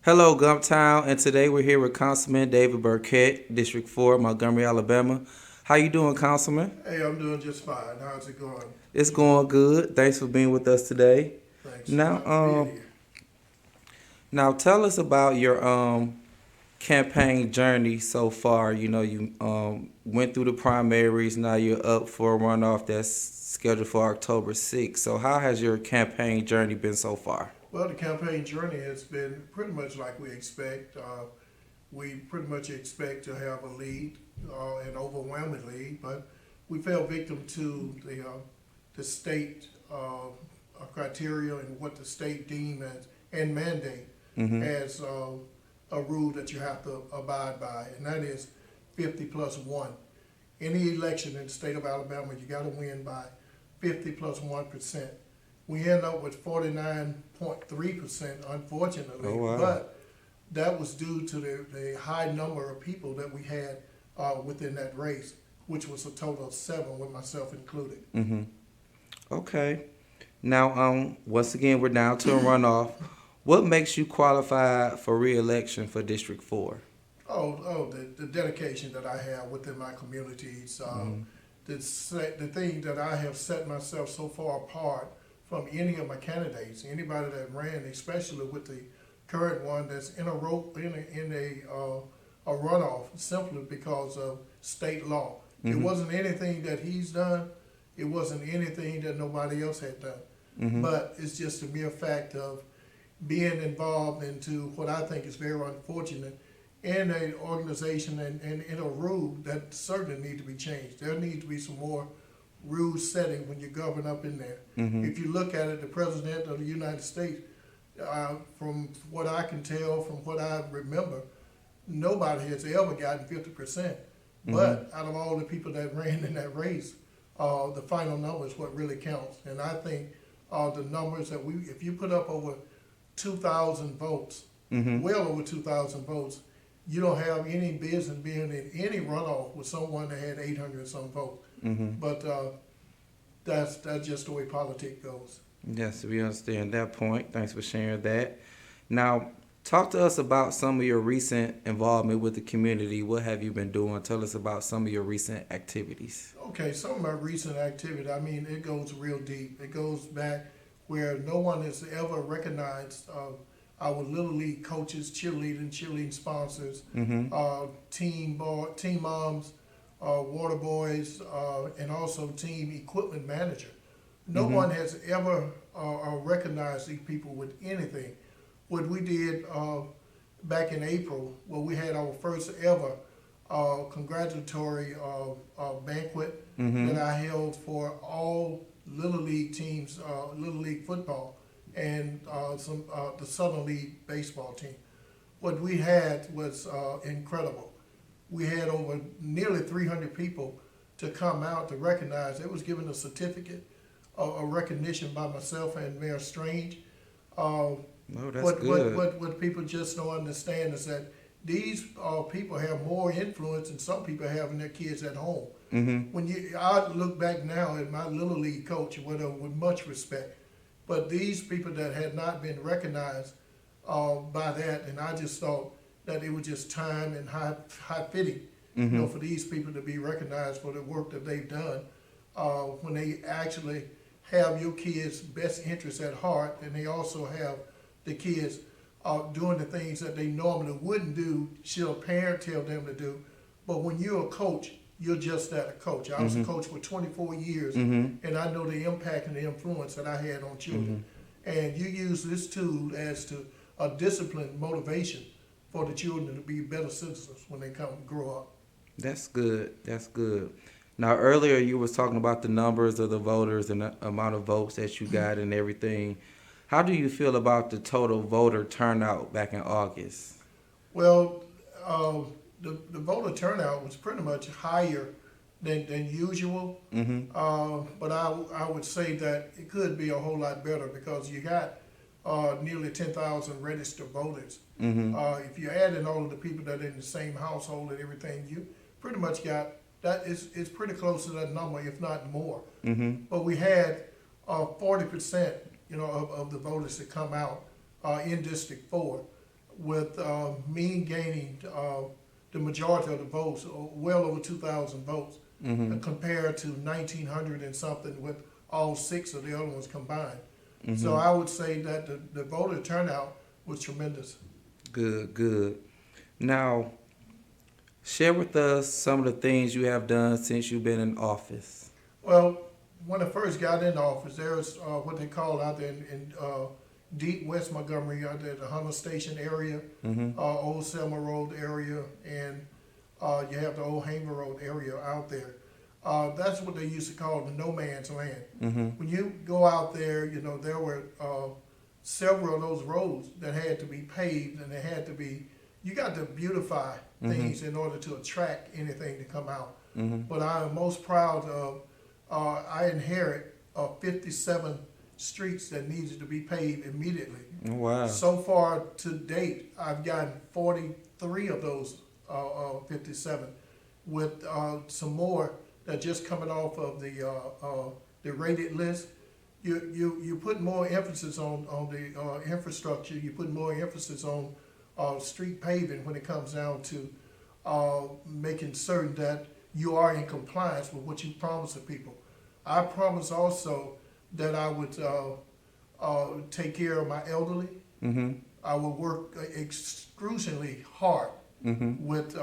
Hello, Gumptown, and today we're here with Councilman David Burkette, District 4, Montgomery, Alabama. How you doing, Councilman? Hey, I'm doing just fine. How's it going? It's going good. Thanks for being with us today. Thanks a Now, lot for being here. now tell us about your campaign journey so far. You know, you went through the primaries. Now you're up for a runoff that's scheduled for October 6th. So, how has your campaign journey been so far? Well, the campaign journey has been pretty much like we expect. We pretty much expect to have a lead, an overwhelming lead, but we fell victim to the state criteria and what the state deem as and mandate Mm-hmm. as a rule that you have to abide by, and that is 50 plus one. Any election in the state of Alabama, you got to win by 50 plus 1%. We end up with 49.3%, unfortunately, Oh wow. but that was due to the high number of people that we had within that race, which was a total of 7, with myself included. Mm-hmm. Okay. Now, once again, we're down to a runoff. What makes you qualify for re-election for District 4? The dedication that I have within my communities, the thing that I have set myself so far apart from any of my candidates, anybody that ran, especially with the current one that's in a runoff, simply because of state law. It Mm-hmm. wasn't anything that he's done. It wasn't anything that nobody else had done. Mm-hmm. But it's just a mere fact of being involved into what I think is very unfortunate in an organization and in a rule that certainly need to be changed. There need to be some more rule setting when you govern up in there. Mm-hmm. If you look at it, the President of the United States, from what I can tell, from what I remember, nobody has ever gotten 50%. Mm-hmm. But out of all the people that ran in that race, the final number is what really counts. And I think the numbers that if you put up over 2,000 votes, Mm-hmm. well over 2,000 votes, you don't have any business being in any runoff with someone that had 800 some votes. Mm-hmm. But that's just the way politics goes. Yes, we understand that point. Thanks for sharing that. Now, talk to us about some of your recent involvement with the community. What have you been doing? Tell us about some of your recent activities. Okay, some of my recent activity, I mean, it goes real deep. It goes back where no one has ever recognized our Little League coaches, cheerleading sponsors, Mm-hmm. team moms, water boys, and also team equipment manager. No Mm-hmm. one has ever recognized these people with anything. What we did back in April, well, we had our first ever congratulatory banquet Mm-hmm. that I held for all Little League teams, Little League football, and the Southern League baseball team. What we had was incredible. We had over nearly 300 people to come out to recognize. It was given a certificate of recognition by myself and Mayor Strange. Uh, Oh, that's what, good. what people just don't understand is that these people have more influence than some people have in their kids at home. Mm-hmm. I look back now at my Little League coach with much respect, but these people that had not been recognized by that, and I just thought that it was just time and high fitting, Mm-hmm. for these people to be recognized for the work that they've done when they actually have your kids' best interests at heart, and they also have the kids doing the things that they normally wouldn't do, should a parent tell them to do. But when you're a coach, you're just that, a coach. I was a Mm-hmm. coach for 24 years, Mm-hmm. and I know the impact and the influence that I had on children. And you use this tool as to a discipline, motivation for the children to be better citizens when they grow up. That's good. That's good. Now, earlier you was talking about the numbers of the voters and the amount of votes that you got and everything. How do you feel about the total voter turnout back in August? Well, uh, the voter turnout was pretty much higher than usual. Mm-hmm. But I would say that it could be a whole lot better because you got nearly 10,000 registered voters. Mm-hmm. If you add in all of the people that are in the same household and everything, you pretty much got that is pretty close to that number, if not more. Mm-hmm. But we had 40%, of the voters that come out in District 4. with me gaining the majority of the votes, well over 2,000 votes, compared to 1,900 and something with all 6 of the other ones combined. So I would say that the voter turnout was tremendous. Good, good. Now, share with us some of the things you have done since you've been in office. Well, when I first got into office, there was what they call out there in deep West Montgomery, out there, the Hunter Station area, Old Selma Road area, and you have the Old Hamer Road area out there. That's what they used to call the no man's land. When you go out there, you know, there were several of those roads that had to be paved, and they had to be, you got to beautify things in order to attract anything to come out. But I am most proud of, I inherit 57 streets that needed to be paved immediately. Wow. So far to date, I've gotten 43 of those 57, with some more that just coming off of the rated list. You put more emphasis on the infrastructure. You put more emphasis on street paving when it comes down to making certain that you are in compliance with what you promise the people. I promise also that I would take care of my elderly. I would work excruciatingly hard with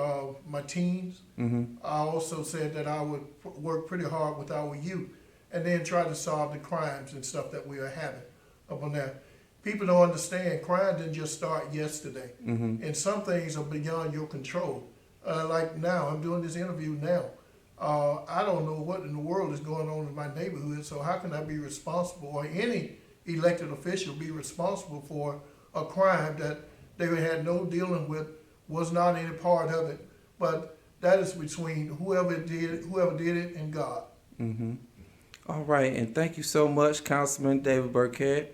my teens. I also said that I would work pretty hard with our youth, and then try to solve the crimes and stuff that we are having up on that. People don't understand, crime didn't just start yesterday. And some things are beyond your control. Like now, I'm doing this interview now. I don't know what in the world is going on in my neighborhood, so how can I be responsible, or any elected official be responsible for a crime that they had no dealing with, was not any part of it? But that is between whoever did it and God. All right, and thank you so much, Councilman David Burkette.